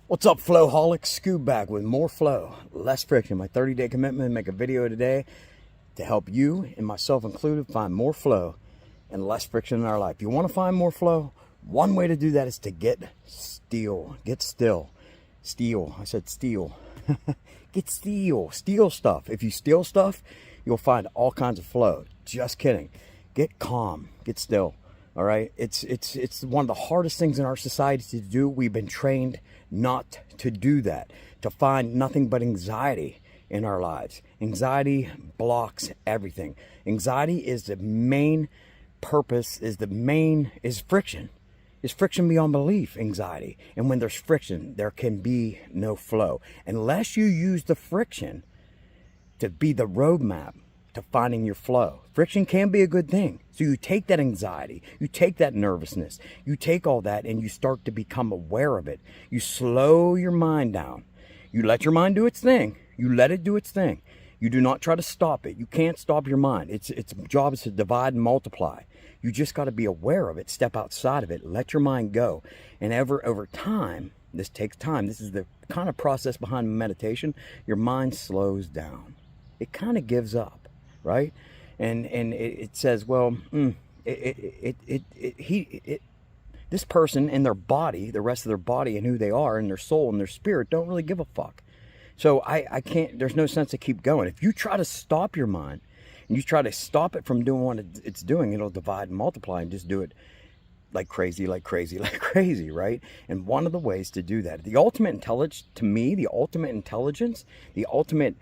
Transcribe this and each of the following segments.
What's up, Flowholics? Scoob back with more flow, less friction. My 30-day commitment to make a video today to help you, and myself included, find more flow and less friction in our life. You want to find more flow? One way to do that is to get still. Get still. Steal. I said steal. Get still. Steal stuff. If you steal stuff, you'll find all kinds of flow. Just kidding. Get calm. Get still. All right, it's one of the hardest things in our society to do. We've been trained not to do that, to find nothing but anxiety in our lives. Anxiety blocks everything. Anxiety is the main purpose, is friction. Is friction beyond belief, anxiety. And when there's friction, there can be no flow. Unless you use the friction to be the roadmap to finding your flow. Friction can be a good thing. So you take that anxiety, you take that nervousness, you take all that and you start to become aware of it. You slow your mind down. You let your mind do its thing. You let it do its thing. You do not try to stop it. You can't stop your mind. Its job is to divide and multiply. You just got to be aware of it, step outside of it, let your mind go. And over time, this takes time. This is the kind of process behind meditation. Your mind slows down. It kind of gives up. Right, and it says, well, this person and their body, the rest of their body and who they are and their soul and their spirit don't really give a fuck. So I can't. There's no sense to keep going. If you try to stop your mind and you try to stop it from doing what it's doing, it'll divide and multiply and just do it like crazy, right? And one of the ways to do that, the ultimate intelligence, to me, the ultimate intelligence, the ultimate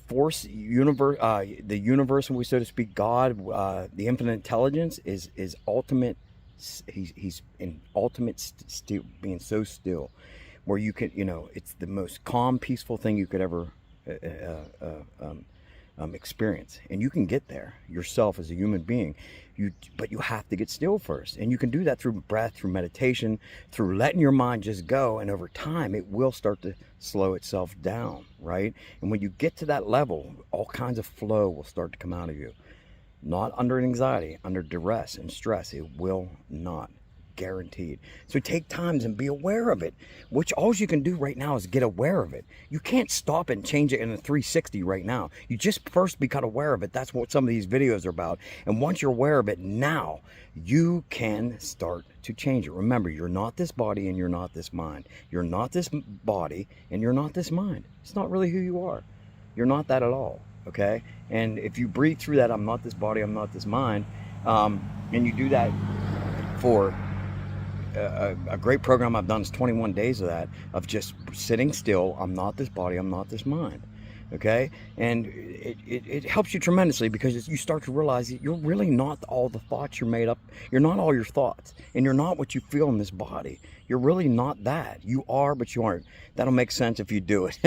force, universe, the universe, so to speak, God, the infinite intelligence is ultimate. He's in ultimate still, being so still, where you can, it's the most calm, peaceful thing you could ever experience, and you can get there yourself as a human being. But you have to get still first, and you can do that through breath, through meditation, through letting your mind just go, and over time it will start to slow itself down, right? And when you get to that level, all kinds of flow will start to come out of you. Not under anxiety, under duress and stress, it will not. Guaranteed. So take times and be aware of it, which all you can do right now is get aware of it. You can't stop and change it in a 360 right now. You just first become aware of it. That's what some of these videos are about. And once you're aware of it, now you can start to change it. Remember, you're not this body and you're not this mind. You're not this body and you're not this mind. It's not really who you are. You're not that at all. Okay? And if you breathe through that, I'm not this body, I'm not this mind, and you do that for a great program I've done is 21 days of that, of just sitting still. I'm not this body, I'm not this mind. Okay? And it helps you tremendously, because you start to realize that you're really not all the thoughts you're made up. You're not all your thoughts, and you're not what you feel in this body. You're really not that. You are, but you aren't. That'll make sense if you do it.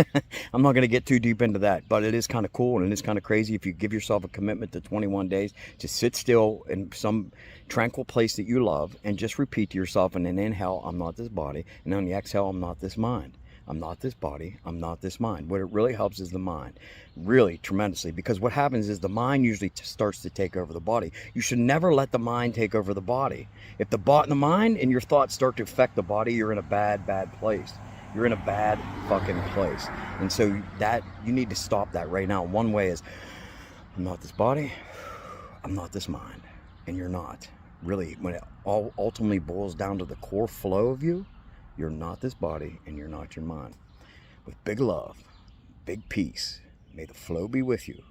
I'm not going to get too deep into that, but it is kind of cool and it is kind of crazy if you give yourself a commitment to 21 days to sit still in some tranquil place that you love and just repeat to yourself, and then inhale, I'm not this body, and on the exhale, I'm not this mind. I'm not this body, I'm not this mind. What it really helps is the mind, really tremendously, because what happens is the mind usually starts to take over the body. You should never let the mind take over the body. If the mind and your thoughts start to affect the body, you're in a bad place. You're in a bad fucking place. And so that you need to stop that right now. One way is, I'm not this body, I'm not this mind, and you're not. Really, when it all ultimately boils down to the core flow of you, you're not this body and you're not your mind. With big love, big peace, may the flow be with you.